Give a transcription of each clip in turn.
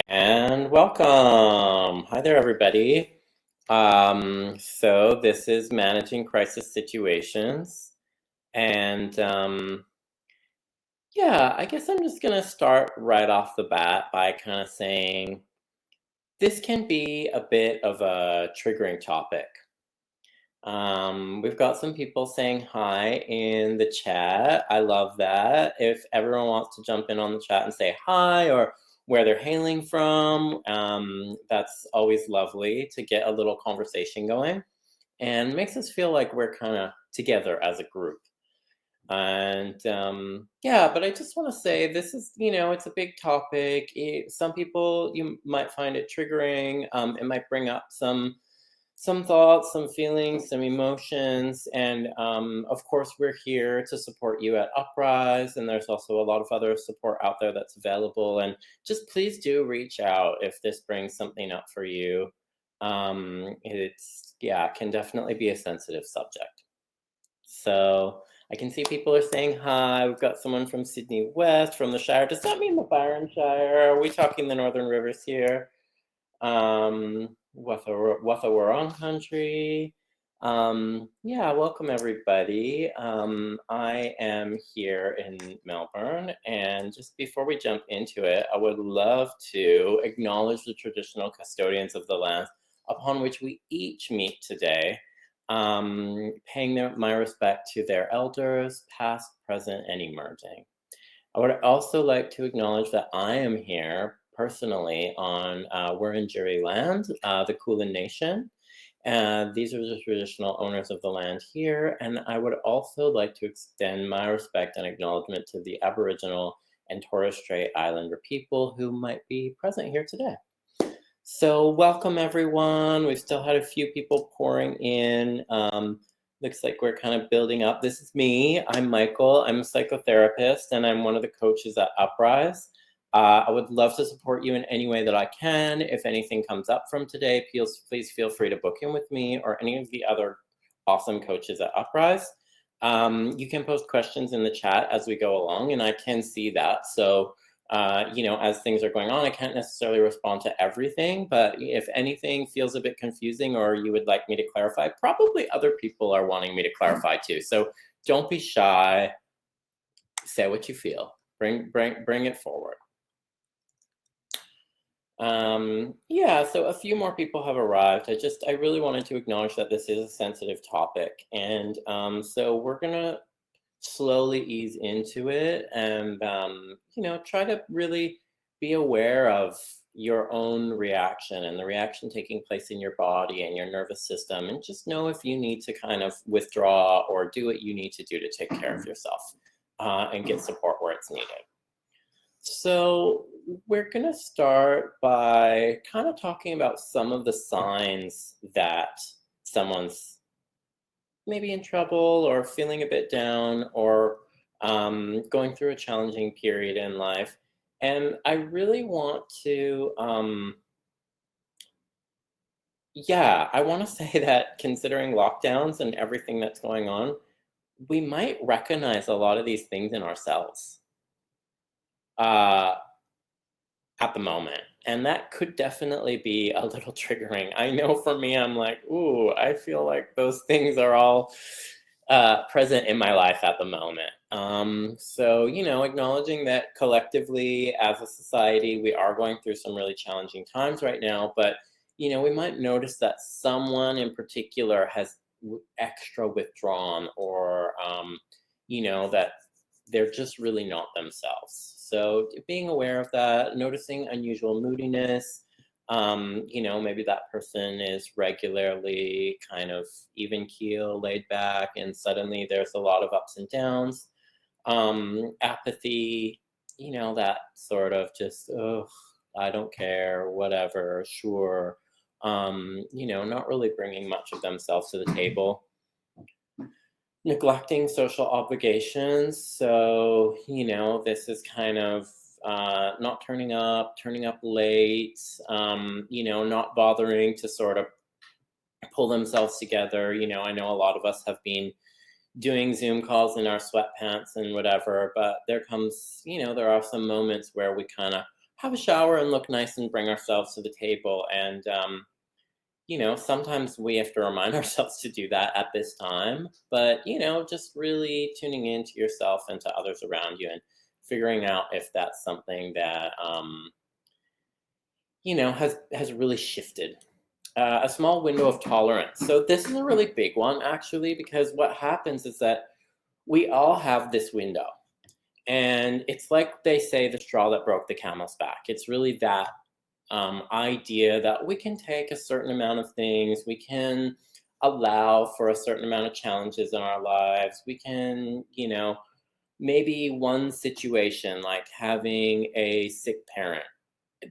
And welcome. Hi there, everybody. So this is managing crisis situations. And yeah, I guess I'm just going to start right off the bat by kind of saying this can be a bit of a triggering topic. We've got some people saying hi in the chat. I love that. If everyone wants to jump in on the chat and say hi or where they're hailing from, that's always lovely to get a little conversation going and makes us feel like we're kind of together as a group. And yeah, but I just want to say this is, it's a big topic. Some people, you might find it triggering. It might bring up some thoughts, some feelings, some emotions, and of course we're here to support you at Uprise, and there's also a lot of other support out there that's available, and just please do reach out if this brings something up for you. Yeah, can definitely be a sensitive subject. So I can see people are saying hi. We've got someone from Sydney West, from the Shire. Does that mean the Byron Shire? Are we talking the Northern Rivers here? Wathawarong country. Yeah, welcome everybody. I am here in Melbourne, and just before we jump into it, I would love to acknowledge the traditional custodians of the land upon which we each meet today, paying my respect to their elders, past, present, and emerging. I would also like to acknowledge that I am here personally on Wurundjeri land, the Kulin Nation. These are the traditional owners of the land here. And I would also like to extend my respect and acknowledgement to the Aboriginal and Torres Strait Islander people who might be present here today. So welcome everyone. We've still had a few people pouring in. Looks like we're kind of building up. This is me. I'm Michael. I'm a psychotherapist and I'm one of the coaches at Uprise. I would love to support you in any way that I can. If anything comes up from today, please feel free to book in with me or any of the other awesome coaches at Uprise. You can post questions in the chat as we go along, and I can see that. So as things are going on, I can't necessarily respond to everything, but if anything feels a bit confusing or you would like me to clarify, probably other people are wanting me to clarify too. So don't be shy. Say what you feel. Bring it forward. Yeah, so a few more people have arrived. I really wanted to acknowledge that this is a sensitive topic, and so we're gonna slowly ease into it and try to really be aware of your own reaction and the reaction taking place in your body and your nervous system, and just know if you need to kind of withdraw or do what you need to do to take care of yourself and get support where it's needed. So we're going to start by kind of talking about some of the signs that someone's maybe in trouble or feeling a bit down or going through a challenging period in life. And I really want to, I want to say that considering lockdowns and everything that's going on, we might recognize a lot of these things in ourselves at the moment. And that could definitely be a little triggering. I know for me, I'm like, ooh, I feel like those things are all present in my life at the moment. So, acknowledging that collectively as a society, we are going through some really challenging times right now, but, we might notice that someone in particular has extra withdrawn or, that they're just really not themselves. So being aware of that, noticing unusual moodiness, maybe that person is regularly kind of even keel, laid back, and suddenly there's a lot of ups and downs. Apathy, that sort of just, oh, I don't care, whatever, sure. Not really bringing much of themselves to the table. Neglecting social obligations. So, this is kind of not turning up late, not bothering to sort of pull themselves together. I know a lot of us have been doing Zoom calls in our sweatpants and whatever, but there are some moments where we kind of have a shower and look nice and bring ourselves to the table. And, sometimes we have to remind ourselves to do that at this time, but, just really tuning into yourself and to others around you and figuring out if that's something that, has really shifted. A small window of tolerance. So this is a really big one, actually, because what happens is that we all have this window. And it's like they say, the straw that broke the camel's back. It's really that idea that we can take a certain amount of things, we can allow for a certain amount of challenges in our lives. We can, maybe one situation like having a sick parent,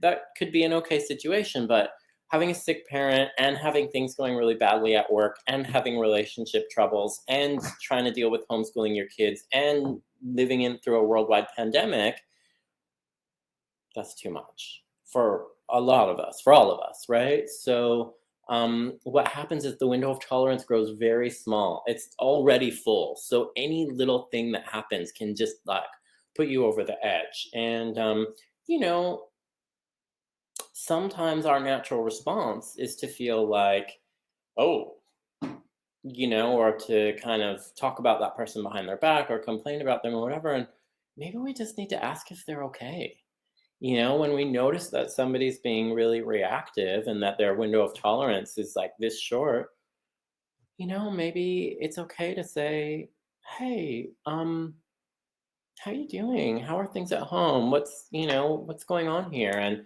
that could be an okay situation, but having a sick parent and having things going really badly at work and having relationship troubles and trying to deal with homeschooling your kids and living in through a worldwide pandemic, that's too much for a lot of us, for all of us, right? So what happens is the window of tolerance grows very small. It's already full. So any little thing that happens can just like put you over the edge. And, you know, sometimes our natural response is to feel like, oh, or to kind of talk about that person behind their back or complain about them or whatever. And maybe we just need to ask if they're okay. When we notice that somebody's being really reactive and that their window of tolerance is like this short, maybe it's okay to say, hey, how you doing? How are things at home? What's going on here? And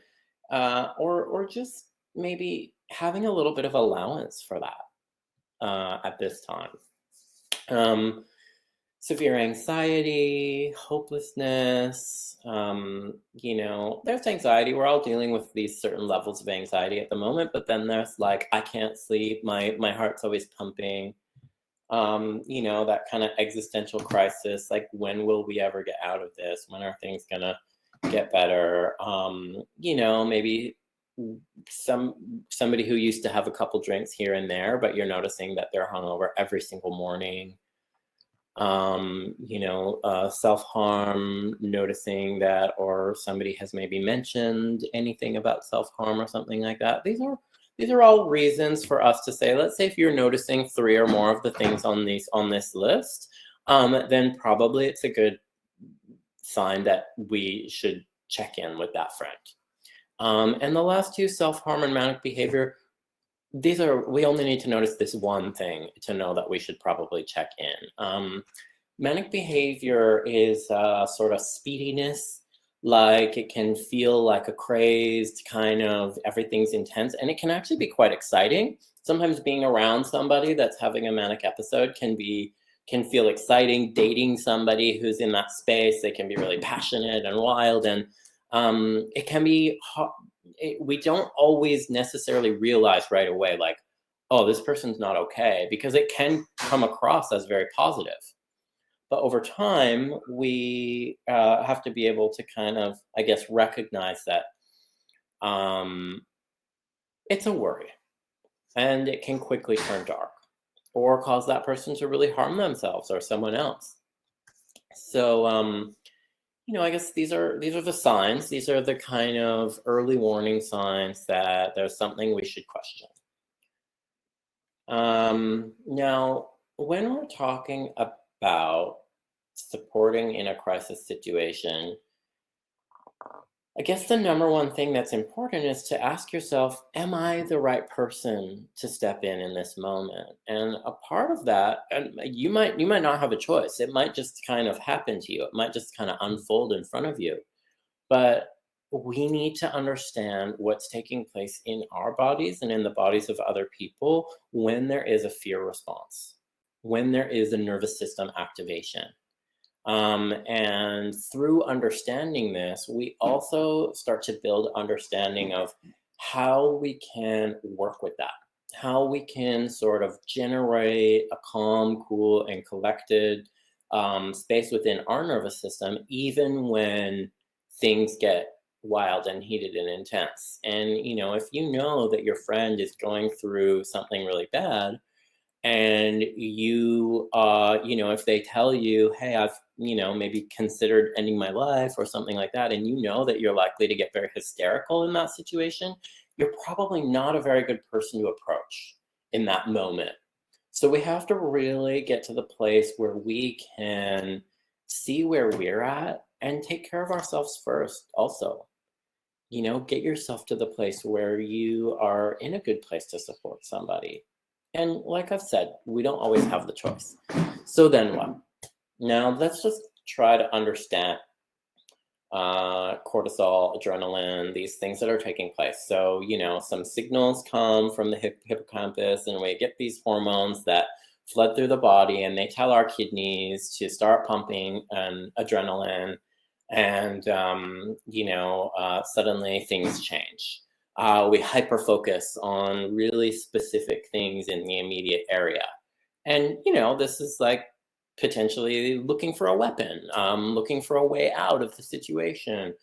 or just maybe having a little bit of allowance for that at this time. Um, Severe anxiety, hopelessness, there's anxiety. We're all dealing with these certain levels of anxiety at the moment, but then there's like, I can't sleep, my heart's always pumping. That kind of existential crisis, like when will we ever get out of this? When are things gonna get better? Maybe somebody who used to have a couple drinks here and there, but you're noticing that they're hungover every single morning. Self-harm, noticing that, or somebody has maybe mentioned anything about self-harm or something like that. These are all reasons for us to say, let's say if you're noticing 3 or more of the things on this list, then probably it's a good sign that we should check in with that friend. And the last two, self-harm and manic behavior, we only need to notice this one thing to know that we should probably check in. Manic behavior is sort of speediness, like it can feel like a crazed kind of everything's intense, and it can actually be quite exciting. Sometimes being around somebody that's having a manic episode can feel exciting. Dating somebody who's in that space, they can be really passionate and wild, and it can be we don't always necessarily realize right away, like, oh, this person's not okay, because it can come across as very positive. But over time, we have to be able to kind of, I guess, recognize that um, it's a worry and it can quickly turn dark or cause that person to really harm themselves or someone else. So, I guess these are the signs. These are the kind of early warning signs that there's something we should question. Now, when we're talking about supporting in a crisis situation, I guess the number one thing that's important is to ask yourself, am I the right person to step in this moment? And a part of that, and you might not have a choice. It might just kind of happen to you. It might just kind of unfold in front of you. But we need to understand what's taking place in our bodies and in the bodies of other people when there is a fear response, when there is a nervous system activation. And through understanding this, we also start to build understanding of how we can work with that, how we can sort of generate a calm, cool, and collected space within our nervous system, even when things get wild and heated and intense. And, if you know that your friend is going through something really bad, and if they tell you, hey, maybe considered ending my life or something like that, and you know that you're likely to get very hysterical in that situation, you're probably not a very good person to approach in that moment. So we have to really get to the place where we can see where we're at and take care of ourselves first also. Get yourself to the place where you are in a good place to support somebody. And like I've said, we don't always have the choice. So then what? Now let's just try to understand cortisol, adrenaline, these things that are taking place. So, some signals come from the hippocampus, and we get these hormones that flood through the body, and they tell our kidneys to start pumping adrenaline, and, suddenly things change. We hyper focus on really specific things in the immediate area. And, this is like potentially looking for a weapon, looking for a way out of the situation,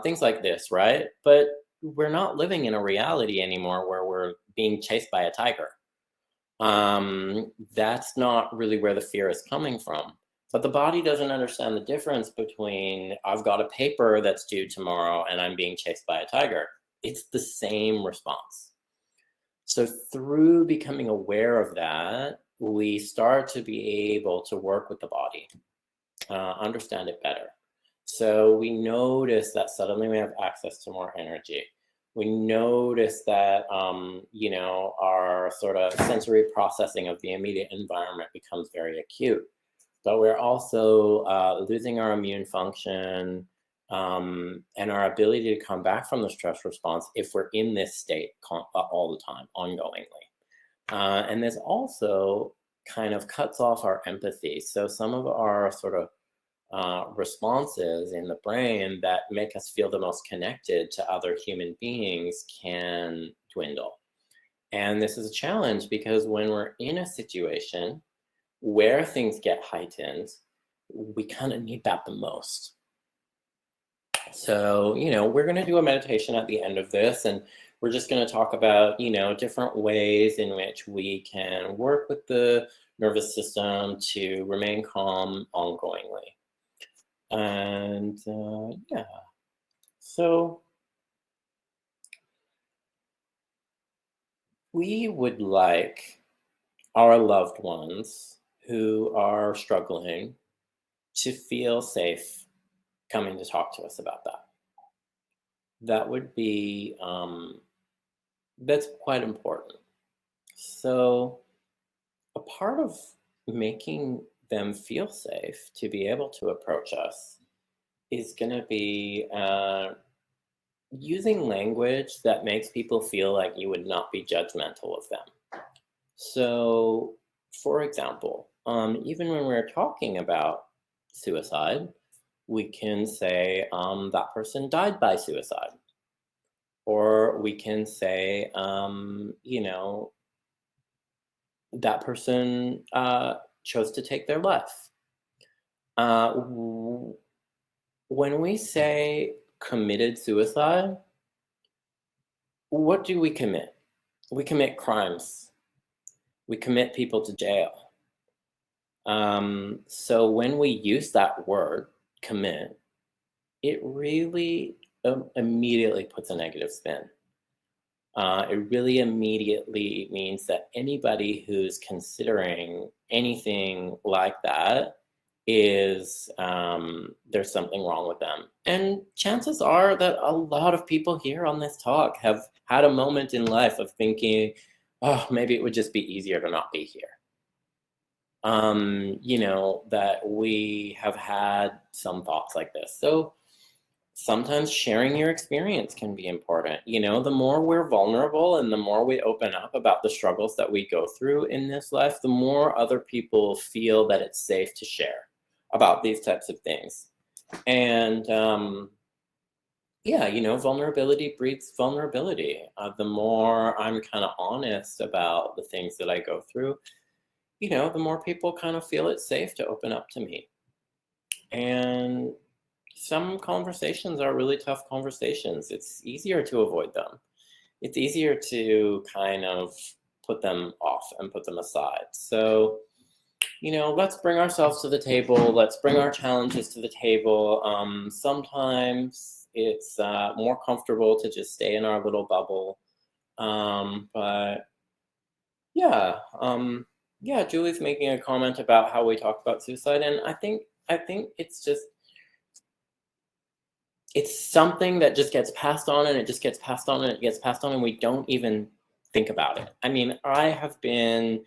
things like this, right? But we're not living in a reality anymore where we're being chased by a tiger. That's not really where the fear is coming from. But the body doesn't understand the difference between I've got a paper that's due tomorrow and I'm being chased by a tiger. It's the same response. So through becoming aware of that, we start to be able to work with the body, understand it better. So we notice that suddenly we have access to more energy. We notice that, our sort of sensory processing of the immediate environment becomes very acute. But we're also losing our immune function, and our ability to come back from the stress response if we're in this state all the time, ongoingly. And this also kind of cuts off our empathy. So some of our sort of responses in the brain that make us feel the most connected to other human beings can dwindle. And this is a challenge because when we're in a situation where things get heightened, we kind of need that the most. So, we're going to do a meditation at the end of this, and we're just going to talk about, different ways in which we can work with the nervous system to remain calm ongoingly. And yeah, so we would like our loved ones who are struggling to feel safe coming to talk to us about that. That would be, that's quite important. So, a part of making them feel safe to be able to approach us is going to be using language that makes people feel like you would not be judgmental of them. So, for example, even when we're talking about suicide, we can say that person died by suicide. Or we can say, that person chose to take their life. When we say committed suicide, what do we commit? We commit crimes. We commit people to jail. So when we use that word, commit, it really immediately puts a negative spin. It really immediately means that anybody who's considering anything like that is there's something wrong with them. And chances are that a lot of people here on this talk have had a moment in life of thinking, oh, maybe it would just be easier to not be here. That we have had some thoughts like this. So sometimes sharing your experience can be important. The more we're vulnerable and the more we open up about the struggles that we go through in this life, the more other people feel that it's safe to share about these types of things. And vulnerability breeds vulnerability. The more I'm kind of honest about the things that I go through, the more people kind of feel it's safe to open up to me. And some conversations are really tough conversations. It's easier to avoid them. It's easier to kind of put them off and put them aside. So let's bring ourselves to the table. Let's bring our challenges to the table. Sometimes it's more comfortable to just stay in our little bubble. But yeah, yeah, Julie's making a comment about how we talk about suicide, and I think it's something that just gets passed on, and it just gets passed on, and it gets passed on, and we don't even think about it. I mean, I have been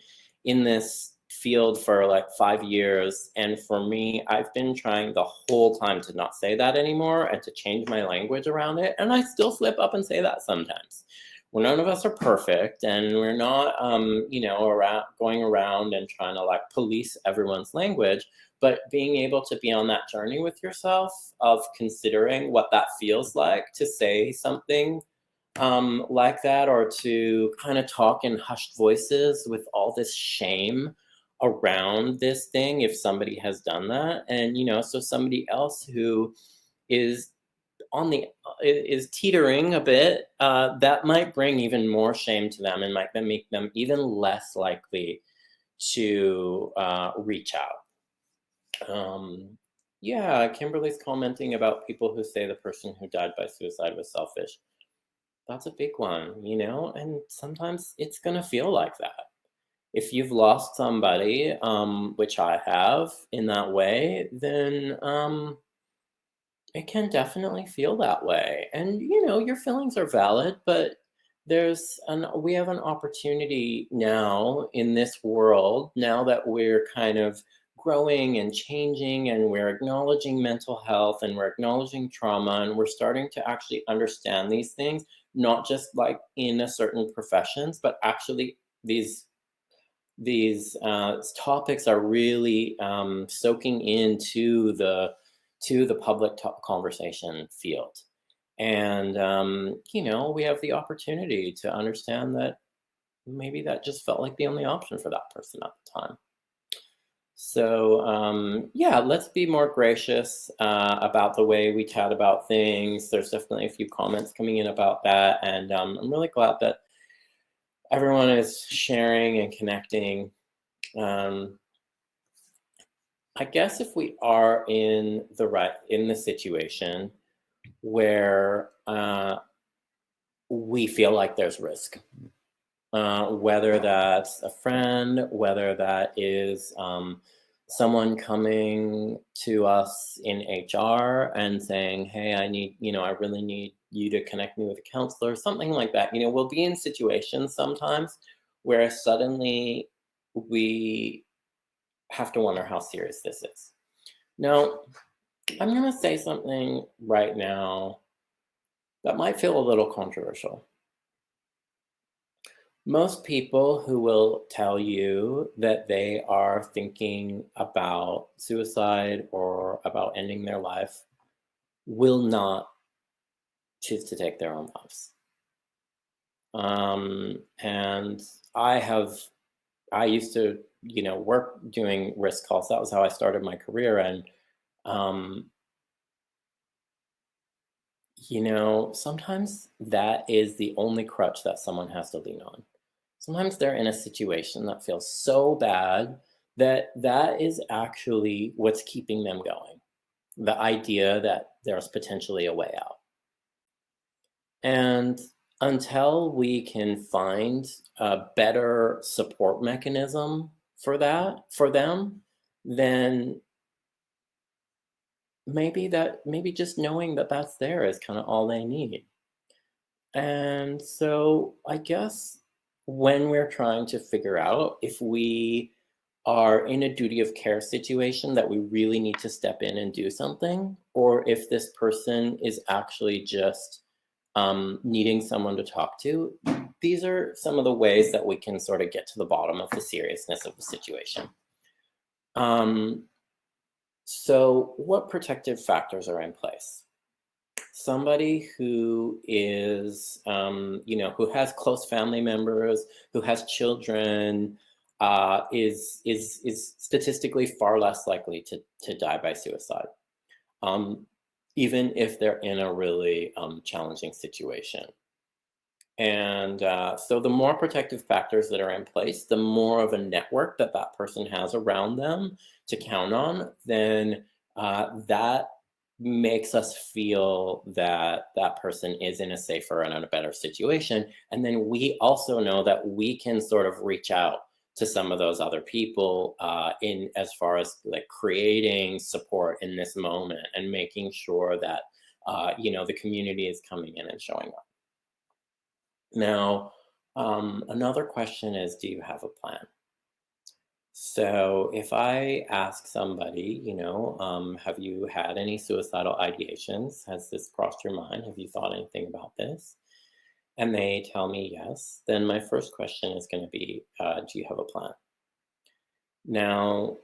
in this field for like 5 years, and for me, I've been trying the whole time to not say that anymore and to change my language around it, and I still slip up and say that sometimes. Well, none of us are perfect, and we're not, around going around and trying to like police everyone's language, but being able to be on that journey with yourself of considering what that feels like to say something like that, or to kind of talk in hushed voices with all this shame around this thing if somebody has done that. And so somebody else who is on the is teetering a bit, that might bring even more shame to them and might then make them even less likely to reach out. Yeah, Kimberly's commenting about people who say the person who died by suicide was selfish. That's a big one, and sometimes it's going to feel like that. If you've lost somebody, which I have in that way, then it can definitely feel that way. And your feelings are valid, but we have an opportunity now in this world, now that we're kind of growing and changing, and we're acknowledging mental health, and we're acknowledging trauma, and we're starting to actually understand these things, not just like in a certain professions, but actually these topics are really soaking into the public conversation field. And we have the opportunity to understand that maybe that just felt like the only option for that person at the time. So yeah, let's be more gracious about the way we chat about things. There's definitely a few comments coming in about that, and I'm really glad that everyone is sharing and connecting. um, I guess if we are in the situation where we feel like there's risk, whether that's a friend, whether that is someone coming to us in HR and saying, "Hey, I really need you to connect me with a counselor," something like that. We'll be in situations sometimes where suddenly we have to wonder how serious this is. Now, I'm going to say something right now that might feel a little controversial. Most people who will tell you that they are thinking about suicide or about ending their life will not choose to take their own lives. And I used to, work doing risk calls. That was how I started my career. And, um, sometimes that is the only crutch that someone has to lean on. Sometimes they're in a situation that feels so bad that that is actually what's keeping them going. The idea that there's potentially a way out. And until we can find a better support mechanism for them, then maybe just knowing that that's there is kind of all they need. And so I guess when we're trying to figure out if we are in a duty of care situation that we really need to step in and do something, or if this person is actually just needing someone to talk to, these are some of the ways that we can sort of get to the bottom of the seriousness of the situation. Um, so, what protective factors are in place? Somebody who is, who has close family members, who has children, is statistically far less likely to die by suicide, um, even if they're in a really challenging situation. And so the more protective factors that are in place, the more of a network that that person has around them to count on, then that makes us feel that that person is in a safer and in a better situation. And then we also know that we can sort of reach out to some of those other people in as far as like creating support in this moment and making sure that the community is coming in and showing up. Now, another question is, do you have a plan? So if I ask somebody, have you had any suicidal ideations? Has this crossed your mind? Have you thought anything about this? And they tell me yes, then my first question is going to be, do you have a plan? Now,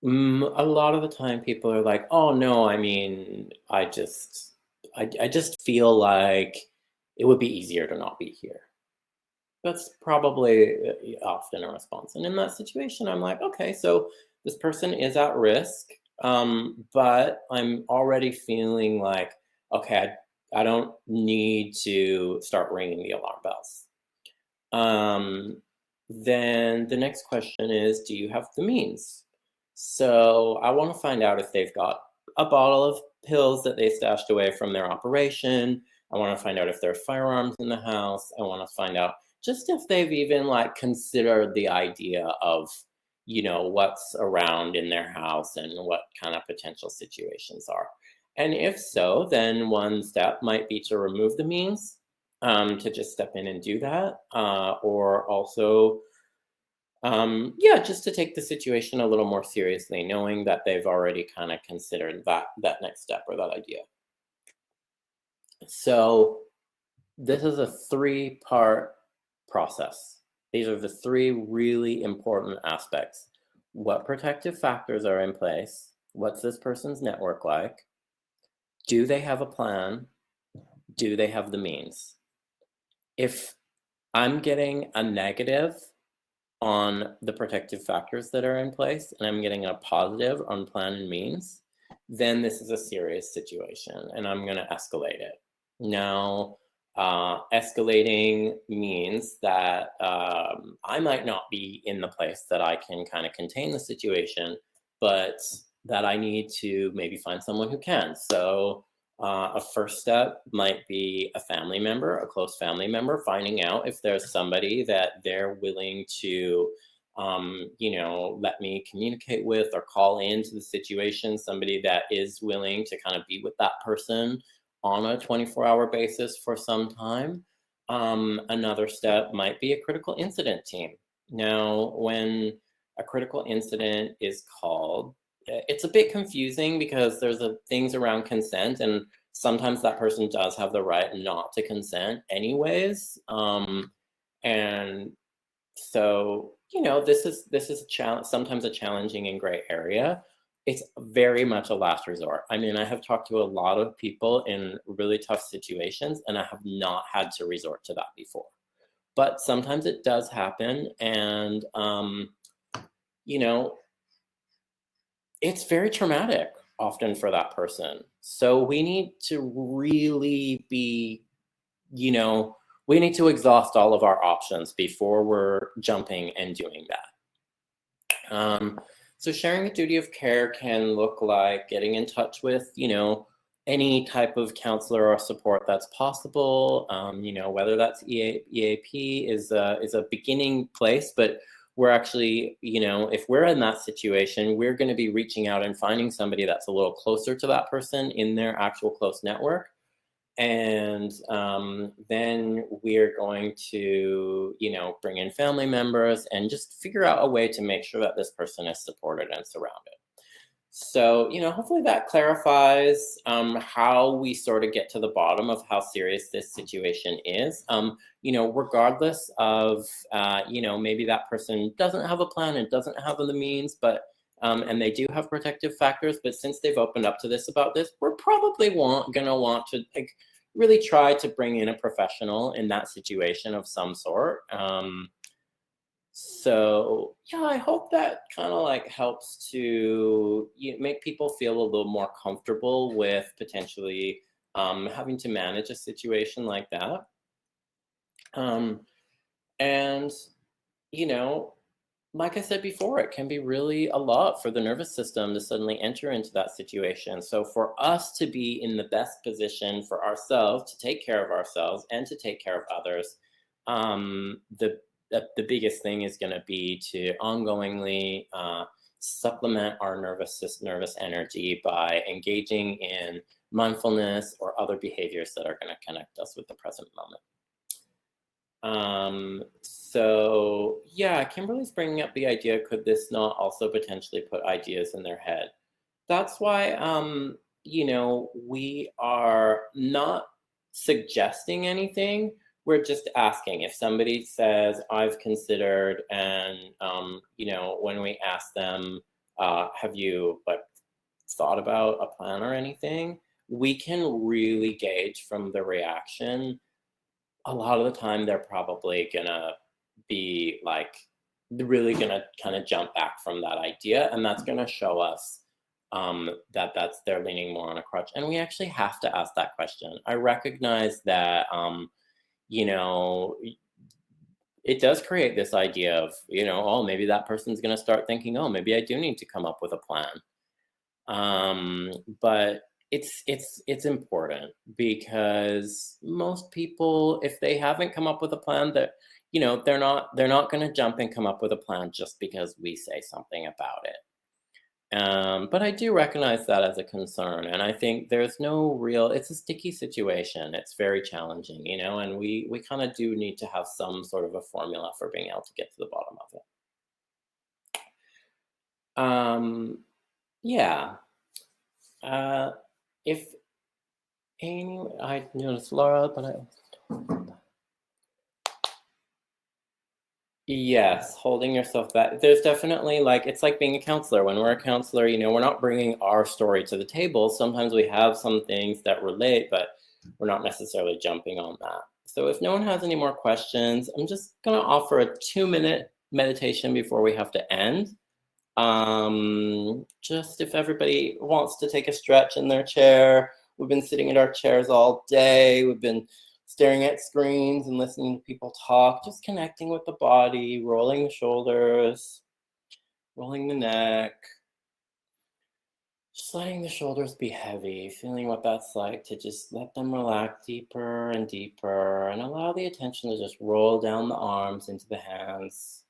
a lot of the time people are like, oh no, I mean, I just feel like it would be easier to not be here. That's probably often a response. And in that situation, I'm like, okay, so this person is at risk, but I'm already feeling like, okay, I don't need to start ringing the alarm bells. Um, then the next question is, do you have the means? So I want to find out if they've got a bottle of pills that they stashed away from their operation. I want to find out if there are firearms in the house. I want to find out just if they've even like considered the idea of, what's around in their house and what kind of potential situations are. And if so, then one step might be to remove the means, to just step in and do that, or also, yeah, just to take the situation a little more seriously, knowing that they've already kind of considered that next step or that idea. So this is a three-part process. These are the three really important aspects. What protective factors are in place? What's this person's network like? Do they have a plan? Do they have the means? If I'm getting a negative on the protective factors that are in place and I'm getting a positive on plan and means, then this is a serious situation and I'm going to escalate it. Now, escalating means that I might not be in the place that I can kind of contain the situation, but that I need to maybe find someone who can. So, a first step might be a family member, a close family member, finding out if there's somebody that they're willing to, let me communicate with or call into the situation, somebody that is willing to kind of be with that person on a 24-hour basis for some time. Another step might be a critical incident team. Now, when a critical incident is called, it's a bit confusing because there's things around consent, and sometimes that person does have the right not to consent anyways. And so, this is sometimes a challenging and gray area. It's very much a last resort. I mean, I have talked to a lot of people in really tough situations, and I have not had to resort to that before. But sometimes it does happen, and you know, it's very traumatic often for that person. So we need to really be, you know, we need to exhaust all of our options before we're jumping and doing that. So sharing a duty of care can look like getting in touch with, any type of counselor or support that's possible. Whether that's EAP is a beginning place, but we're actually, if we're in that situation, we're going to be reaching out and finding somebody that's a little closer to that person in their actual close network. And then we're going to, bring in family members and just figure out a way to make sure that this person is supported and surrounded. So, hopefully that clarifies how we sort of get to the bottom of how serious this situation is. Regardless of, maybe that person doesn't have a plan and doesn't have the means, but and they do have protective factors, but since they've opened up to this about this, we're probably gonna want to really try to bring in a professional in that situation of some sort. So yeah, I hope that kind of like helps to make people feel a little more comfortable with potentially having to manage a situation like that. Um, and, you know, like I said before, it can be really a lot for the nervous system to suddenly enter into that situation. So, for us to be in the best position for ourselves, to take care of ourselves and to take care of others, the biggest thing is going to be to ongoingly supplement our nervous energy by engaging in mindfulness or other behaviors that are going to connect us with the present moment. So yeah, Kimberly's bringing up the idea, could this not also potentially put ideas in their head? That's why, we are not suggesting anything. We're just asking if somebody says, I've considered, and, when we ask them, have you like thought about a plan or anything? We can really gauge from the reaction. A lot of the time they're probably gonna be like really gonna kind of jump back from that idea, and that's gonna show us that they're leaning more on a crutch. And we actually have to ask that question. I recognize that you know it does create this idea of, oh, maybe that person's gonna start thinking, oh, maybe I do need to come up with a plan. um, but it's important because most people, if they haven't come up with a plan, that they're not going to jump and come up with a plan just because we say something about it. But I do recognize that as a concern, and I think there's no real. It's a sticky situation. It's very challenging, and we kind of do need to have some sort of a formula for being able to get to the bottom of it. Yeah. Uh, if I noticed Laura, but yes, holding yourself back. There's definitely like it's like being a counselor. When we're a counselor, we're not bringing our story to the table. Sometimes we have some things that relate, but we're not necessarily jumping on that. So if no one has any more questions, I'm just gonna offer a 2-minute meditation before we have to end. Just if everybody wants to take a stretch in their chair. We've been sitting in our chairs all day. We've been staring at screens and listening to people talk, just connecting with the body, rolling the shoulders, rolling the neck, just letting the shoulders be heavy, feeling what that's like to just let them relax deeper and deeper, and allow the attention to just roll down the arms into the hands.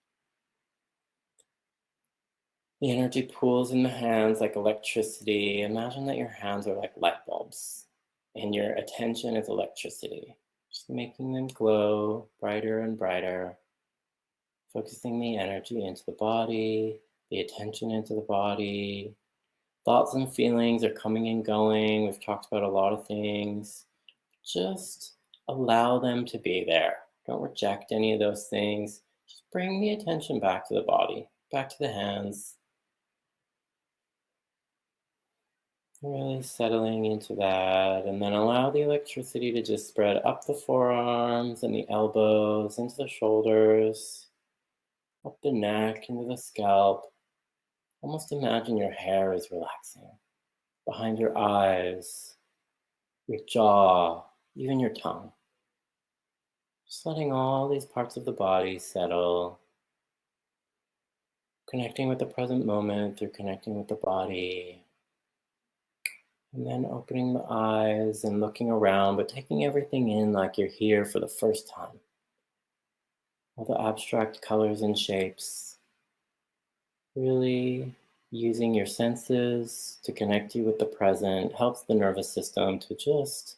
The energy pools in the hands like electricity. Imagine that your hands are like light bulbs and your attention is electricity, just making them glow brighter and brighter, focusing the energy into the body, the attention into the body. Thoughts and feelings are coming and going. We've talked about a lot of things. Just allow them to be there. Don't reject any of those things. Just bring the attention back to the body, back to the hands. Really settling into that, and then allow the electricity to just spread up the forearms and the elbows, into the shoulders, up the neck, into the scalp. Almost imagine your hair is relaxing behind your eyes, your jaw, even your tongue. Just letting all these parts of the body settle, connecting with the present moment through connecting with the body. And then opening the eyes and looking around, but taking everything in like you're here for the first time. All the abstract colors and shapes. Really using your senses to connect you with the present helps the nervous system to just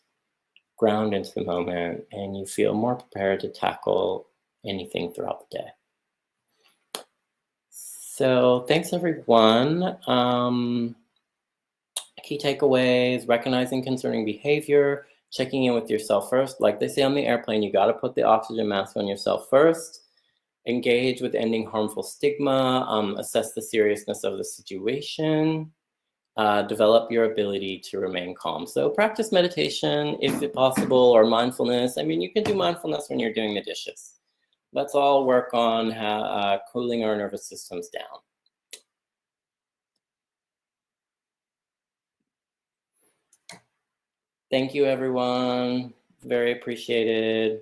ground into the moment, and you feel more prepared to tackle anything throughout the day. So thanks everyone. Key takeaways: recognizing concerning behavior, checking in with yourself first. Like they say on the airplane, you got to put the oxygen mask on yourself first. Engage with ending harmful stigma, assess the seriousness of the situation, develop your ability to remain calm. So practice meditation if possible, or mindfulness. I mean, you can do mindfulness when you're doing the dishes. Let's all work on cooling our nervous systems down. Thank you, everyone. Very appreciated.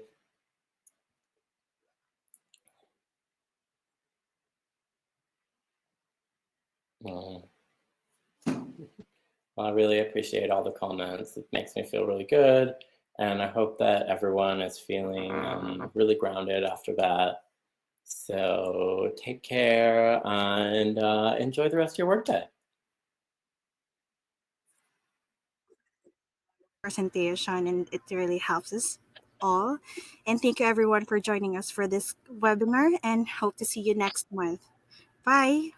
Mm. Well, I really appreciate all the comments. It makes me feel really good. And I hope that everyone is feeling really grounded after that. So take care and enjoy the rest of your workday. Presentation, and it really helps us all. And thank you everyone for joining us for this webinar, and hope to see you next month. Bye.